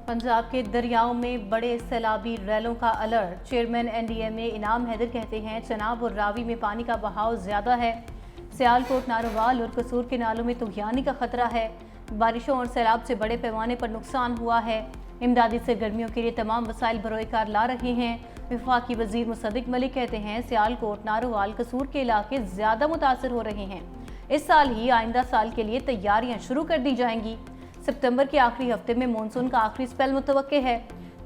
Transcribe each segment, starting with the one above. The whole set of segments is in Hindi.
पंजाब के दरियाओं में बड़े सैलाबी रैलों का अलर्ट। चेयरमैन एनडीएमए इनाम हैदर कहते हैं चनाब और रावी में पानी का बहाव ज्यादा है। सियालकोट, नारोवाल और कसूर के नालों में तुगयानी का खतरा है। बारिशों और सैलाब से बड़े पैमाने पर नुकसान हुआ है। इमदादी सरगर्मियों के लिए तमाम वसाइल बरोकार ला रहे हैं। वफाकी वजीर मुसद्दिक मलिक कहते हैं सियालकोट, नारोवाल, कसूर के इलाके ज्यादा मुतासर हो रहे हैं। इस साल ही आइंदा साल के लिए तैयारियां शुरू कर दी जाएंगी। सितंबर के आखिरी हफ्ते में मानसून का आखिरी स्पेल मुतवक्के है।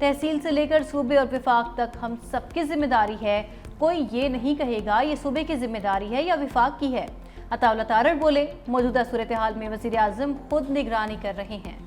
तहसील से लेकर सूबे और विफाक तक हम सबकी जिम्मेदारी है। कोई ये नहीं कहेगा ये सूबे की जिम्मेदारी है या विफाक की है। अताउल्लाह तारड़ बोले, मौजूदा सूरत हाल में वजीर आजम खुद निगरानी कर रहे हैं।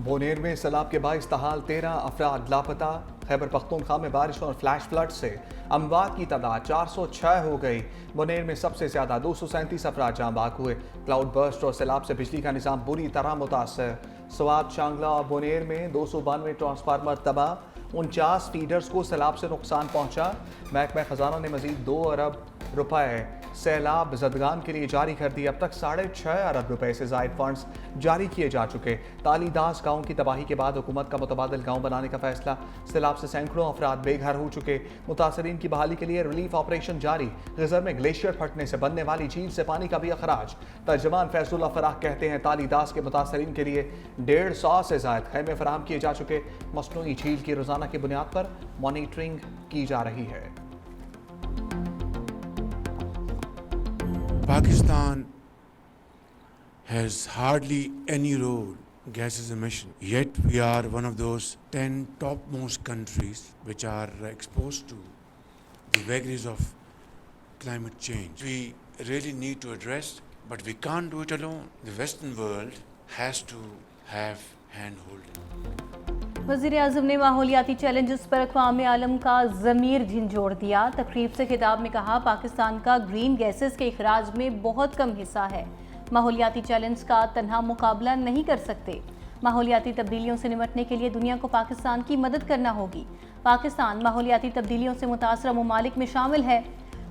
बोनेर में सैलाब के बाइस तहाल 13 अफराद लापता। खैबर पख्तूनख्वा में बारिश और फ्लैश फ्लड से अमवात की तादाद 406 हो गई। बोनेर में सबसे ज्यादा 237 अफराद जाँ बाग हुए। क्लाउड बर्स्ट और सैलाब से बिजली का निज़ाम बुरी तरह मुतासर। स्वात, शांगला और बोनेर में 292 ट्रांसफार्मर तबाह। 49 फीडर्स को सैलाब से नुकसान पहुंचा। महकमा खजाना ने मजीद 2 अरब रुपए सैलाब जदगान के लिए जारी कर दिए। अब तक 6.5 अरब रुपए से जायद फंड्स जारी किए जा चुके। तालीदास गांव की तबाही के बाद हुकूमत का मुतबादिल गांव बनाने का फैसला। सैलाब से सैकड़ों अफराद बेघर हो चुके। मुतासरीन की बहाली के लिए रिलीफ ऑपरेशन जारी। गजर में ग्लेशियर फटने से बनने वाली झील से पानी का भी अखराज। तर्जमान फैजुल्लाह फराह कहते हैं तालीदास के मुतासरीन के लिए 150 से जायद खैमे फराहम किए जा चुके। मसनूई झील की रोजाना की बुनियाद पर मॉनिटरिंग की जा रही है। Pakistan has hardly any road gases emission, yet we are one of those 10 topmost countries which are exposed to the vagaries of climate change. We really need to address, but we can't do it alone. The Western world has to have hand-holding. वज़ीर आज़म ने माहौलियाती चैलेंजेस पर अक़वाम आलम का ज़मीर झंझोड़ दिया। तकरीब से खिताब में कहा पाकिस्तान का ग्रीन गैसेस के अखराज में बहुत कम हिस्सा है। माहौलियाती चैलेंज का तन्हा मुकाबला नहीं कर सकते। माहौलियाती तब्दीलियों से निपटने के लिए दुनिया को पाकिस्तान की मदद करना होगी। पाकिस्तान माहौलियाती तब्दीलियों से मुतासरा ममालिक में शामिल है।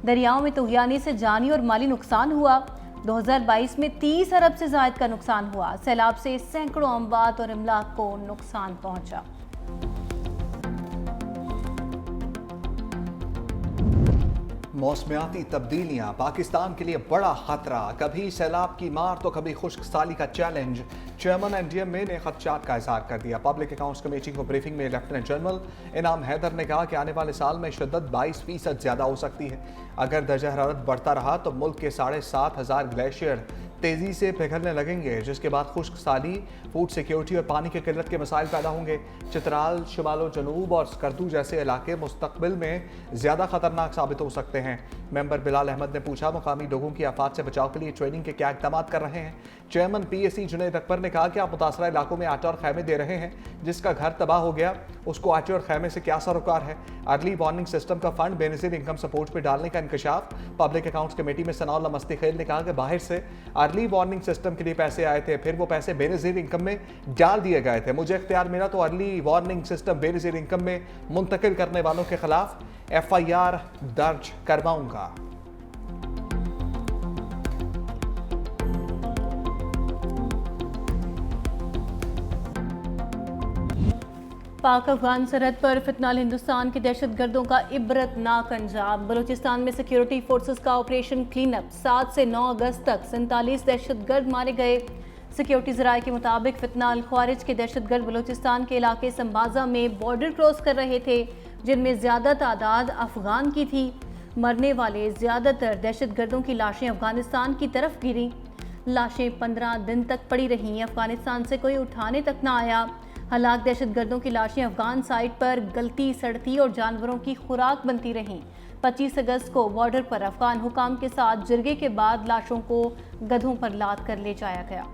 दरियाओं में तुगयानी से जानी और माली नुकसान हुआ। 2022 में 30 अरब से ज़ायद का नुकसान हुआ। सैलाब से सैकड़ों अमवात और इमलाक को नुकसान पहुंचा। मौसमियाती तब्दीलियां पाकिस्तान के लिए बड़ा खतरा। कभी सैलाब की मार तो कभी खुश्क साली का चैलेंज। चेयरमैन एनडीएमए ने खदशात का इजहार कर दिया। पब्लिक अकाउंट्स कमेटी को ब्रीफिंग में लेफ्टिनेंट जनरल इनाम हैदर ने कहा कि आने वाले साल में शिद्दत 22% ज्यादा हो सकती है। अगर दर्जा हरारत बढ़ता रहा तो मुल्क के 7,500 ग्लेशियर तेजी से पिघलने लगेंगे, जिसके बाद खुश्क साली, फूड सिक्योरिटी और पानी की किल्लत के मसाइल पैदा होंगे। चित्राल, शिमालो जनूब और स्कर्दू जैसे इलाके मुस्तकबिल में ज्यादा खतरनाक साबित हो सकते हैं। मेंबर बिलाल अहमद ने पूछा मुकामी लोगों की आफात से बचाव के लिए ट्रेनिंग के क्या इकदाम कर रहे हैं। चेयरमैन पीएसी जुनैद अकबर ने कहा कि आप मुतासरा इलाकों में आटे और खैमे दे रहे हैं। जिसका घर तबाह हो गया उसको आटे और खैमे से क्या सरोकार है। अर्ली वार्निंग सिस्टम का फंड बेनजीर इनकम सपोर्ट पर डालने का इंकशाफ। पब्लिक अकाउंट्स कमेटी में सनाउल्लाह मस्तीखेल ने कहा कि बाहर से अर्ली वार्निंग सिस्टम के लिए पैसे आए थे, फिर वो पैसे बेनजीर इनकम में डाल दिए गए थे। मुझे इख्तियार मिला तो early warning system Benazir income में मुंतकिल करने वालों के खिलाफ FIR दर्ज करवाऊंगा। पाक अफगान सरहद पर फितनाल हिंदुस्तान के दहशतगर्दों का इबरतनाक अंजाम। बलूचिस्तान में सिक्योरिटी फोर्सेस का ऑपरेशन क्लीन अप। 7 से 9 अगस्त तक 47 दहशतगर्द मारे गए। सिक्योरिटी ज़राए के मुताबिक फितनाल ख्वारिज के दहशतगर्द बलूचिस्तान के इलाके संबाजा में बॉर्डर क्रॉस कर रहे थे, जिनमें ज़्यादा तादाद अफगान की थी। मरने वाले ज़्यादातर दहशतगर्दों की लाशें अफगानिस्तान की तरफ गिरी। लाशें 15 दिन तक पड़ी रहीं। अफगानिस्तान से कोई उठाने तक ना आया। हलाक दहशतगर्दों की लाशें अफगान साइड पर गलती, सड़ती और जानवरों की खुराक बनती रहीं। 25 अगस्त को बॉर्डर पर अफगान हुकाम के साथ जिरगे के बाद लाशों को गधों पर लाद कर ले जाया गया।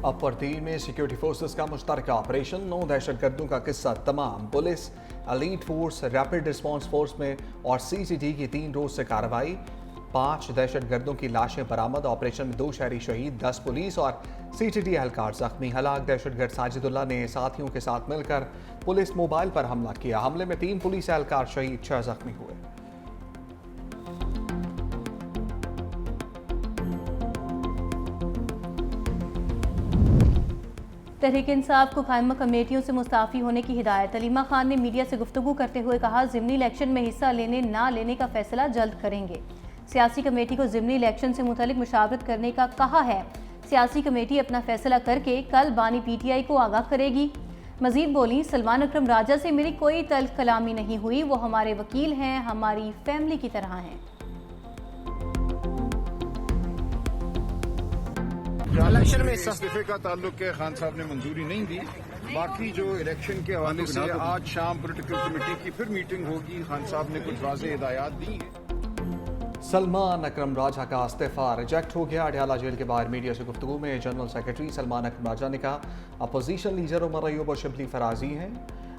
अपरदीन में सिक्योरिटी फोर्सेस का मुश्तरका ऑपरेशन। 9 दहशतगर्दों का किस्सा तमाम। Police, elite force, rapid response force में और CCT की 3 रोज से कार्रवाई। 5 दहशतगर्दों की लाशें बरामद। ऑपरेशन में 2 शहरी शहीद, 10 पुलिस और CTT एहलकार जख्मी। हलाक दहशतगर्द साजिदुल्लाह ने साथियों के साथ मिलकर पुलिस मोबाइल पर हमला किया। हमले में 3 पुलिस एहलकार शहीद, 6 जख्मी हुए। तहरीक इंसाफ को कायमा कमेटियों से मुस्ताफ़ी होने की हिदायत। अलीमा खान ने मीडिया से गुफ्तगू करते हुए कहा, ज़िमनी इलेक्शन में हिस्सा लेने ना लेने का फैसला जल्द करेंगे। सियासी कमेटी को ज़िमनी इलेक्शन से मुतल्लिक मुशावरत करने का कहा है। सियासी कमेटी अपना फैसला करके कल बानी PTI को आगाह करेगी। मजीद बोली, सलमान अकरम राजा से मेरी कोई तल्ख कलामी नहीं हुई, वो हमारे वकील हैं, हमारी फैमिली की तरह हैं। इलेक्शन में इस्तीफे का ताल्लुक के खान साहब ने मंजूरी नहीं दी। बाकी जो इलेक्शन के हवाले से आज शाम पॉलिटिकल कमेटी की फिर मीटिंग होगी। खान साहब ने कुछ वाज़ेह हिदायत दी हैं। सलमान अकरम राजा का इस्तीफा रिजेक्ट हो गया। अडयाला जेल के बाहर मीडिया से गुफ्तगू में जनरल सेक्रेटरी सलमान अकरम राजा ने कहा, अपोजिशन लीडर उमर अयूब और शिबली फराजी हैं,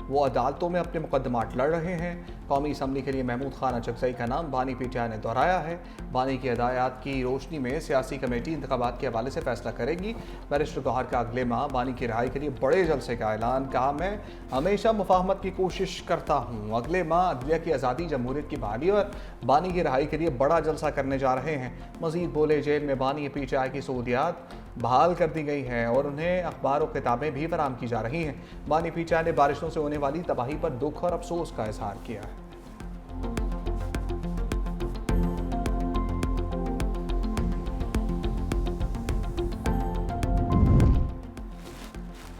वो अदालतों में अपने मुकदमात लड़ रहे हैं। कौमी असम्बली के लिए महमूद खान अचकजई का नाम बानी PTI ने दोहराया है। बानी की हिदायत की रोशनी में सियासी कमेटी इंतखाबात के हवाले से फैसला करेगी। बैरिस्टर गौहर का अगले माह बानी की रिहाई के लिए बड़े जलसे का ऐलान। कहा, मैं हमेशा मुफाहमत की कोशिश करता हूँ। अगले माह अदलिया की आज़ादी, जमहूरियत की बहाली और बानी की रिहाई के लिए बड़ा जलसा करने जा रहे हैं। मजीद बोले, जेल में बानी PTI की सहूलियात बहाल कर दी गई हैं और उन्हें अखबार और किताबें भी फराहम की जा रही हैं। बानी PTI ने बारिशों से होने वाली तबाही पर दुख और अफसोस का इजहार किया है।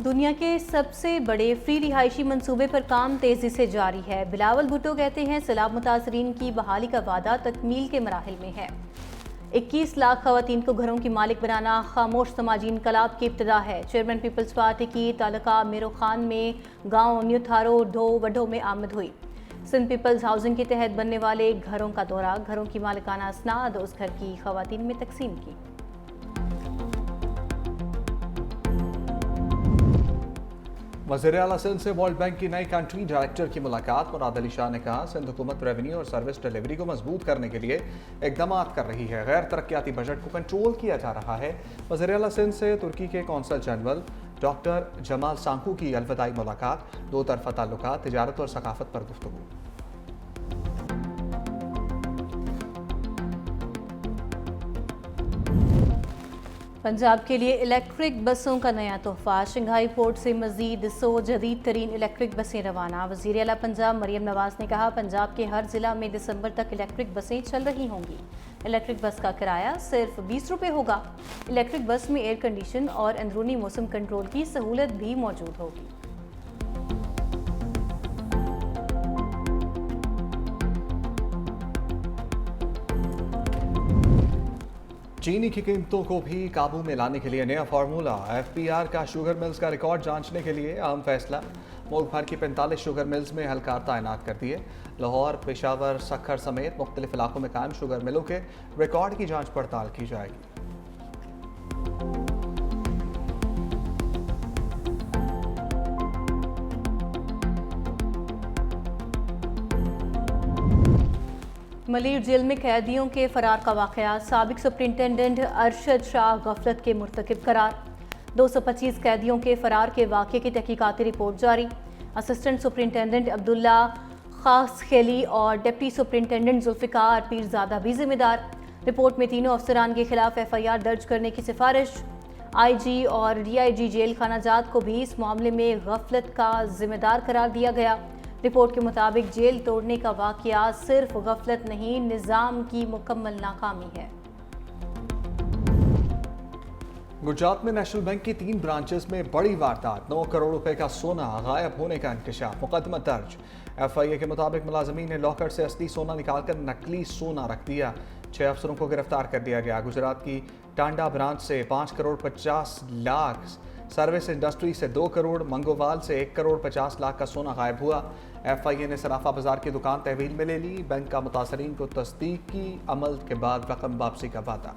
दुनिया के सबसे बड़े फ्री रिहायशी मंसूबे पर काम तेजी से जारी है। बिलावल भुट्टो कहते हैं, सैलाब मुतासरीन की बहाली का वादा तकमील के मराहिल में है। 21 लाख खवातीन को घरों की मालिक बनाना खामोश समाजी इनकलाब की इब्तिदा है। चेयरमैन पीपल्स पार्टी की तालुका मेरो खान में गांव न्यू थारो ढो वडो में आमद हुई। सिंध पीपल्स हाउसिंग के तहत बनने वाले घरों का दौरा, घरों की मालिकाना असनाद उस घर की खवातीन में तकसीम की। वज़ीर-ए-आला सिंध से वर्ल्ड बैंक की नई कंट्री डायरेक्टर की मुलाकात। मुराद अली शाह ने कहा, सिंध हुकूमत रेवेन्यू और सर्विस डिलीवरी को मजबूत करने के लिए इकदाम कर रही है। गैर तरक्याती बजट को कंट्रोल किया जा रहा है। वज़ीर-ए-आला सिंध से तुर्की के कौंसल जनरल डॉक्टर जमाल सांकू की अलविदाई मुलाकात। दो तरफा ताल्लुकात, तिजारत और सकाफत पर गुफ्तगू। पंजाब के लिए इलेक्ट्रिक बसों का नया तोहफा। शंघाई पोर्ट से मजीद 100 जदीद तरीन इलेक्ट्रिक बसें रवाना। वज़ीर आला पंजाब मरियम नवाज ने कहा, पंजाब के हर जिला में दिसंबर तक इलेक्ट्रिक बसें चल रही होंगी। इलेक्ट्रिक बस का किराया सिर्फ 20 रुपये होगा। इलेक्ट्रिक बस में एयर कंडीशन और अंदरूनी मौसम कंट्रोल की सहूलत भी मौजूद होगी। चीनी की कीमतों को भी काबू में लाने के लिए नया फार्मूला। FPR का शुगर मिल्स का रिकॉर्ड जांचने के लिए अहम फैसला। मुल्क भर की 45 शुगर मिल्स में एहलकार तैनात कर दिए। लाहौर, पेशावर, सखर समेत मुख्तलिफ इलाकों में कायम शुगर मिलों के रिकॉर्ड की जांच पड़ताल की जाएगी। मलिर जेल में कैदियों के फरार का वाक़या। साबिक सुप्रिंटेंडेंट अरशद शाह गफलत के मुर्तकिब करार। 225 कैदियों के फरार के वाक़े की तहकीकाती रिपोर्ट जारी। असिस्टेंट सुप्रिंटेंडेंट अब्दुल्ला खास खेली और डिप्टी सुप्रिंटेंडेंट जुल्फ़िकार पीरज़ादा भी जिम्मेदार। रिपोर्ट में तीनों अफसरान के खिलाफ FIR दर्ज करने की सिफारिश। IG और DIG जेल खाना जात को भी इस मामले में गफलत का जिम्मेदार करार दिया गया। रिपोर्ट के मुताबिक जेल तोड़ने का वाक़या सिर्फ गफलत नहीं, निज़ाम की मुकम्मल नाकामी है। गुजरात में नेशनल बैंक की 3 ब्रांचेस में बड़ी वारदात। 9 करोड़ रुपए का सोना गायब होने का इंकशाफ। मुकदमा दर्ज। FIA के मुताबिक मुलाजमीन ने लॉकर से असली सोना निकालकर नकली सोना रख दिया। 6 अफसरों को गिरफ्तार कर दिया गया। गुजरात की टांडा ब्रांच से 5 करोड़ 50 लाख, सर्विस इंडस्ट्री से 2 करोड़, मंगोवाल से 1 करोड़ 50 लाख का सोना गायब हुआ। FIA ने सराफा बाजार की दुकान तहवील में ले ली। बैंक का मुतासरीन को तस्दीकी अमल के बाद रकम वापसी का वादा।